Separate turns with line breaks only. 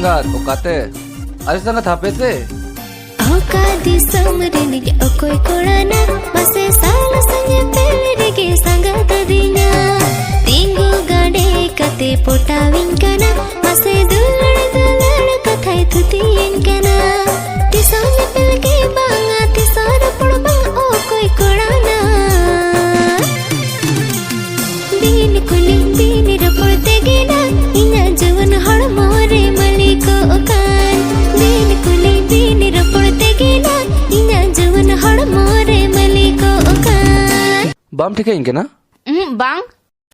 संगात ओकाते अरे संगात हापे से
ओका दिसम रिनिगे ओकोई कोड़ाना मसे साल संगे पेरे के संगात दिना तिंगु गाड़े कते पोटाविन कना मसे दुलड़ कथाई थुतियन कना तिसम पेल के बांगा तिसार पड़बा ओकोई कोड़ाना दिन कुली दिन रपड़ते गिना इना जवन हड़ मोरे मलिको ओकान दिन कुली दिन रपड़ते गिना इना जवन हड़ मोरे मलिको ओकान
बाम ठीक है इनके ना
बांग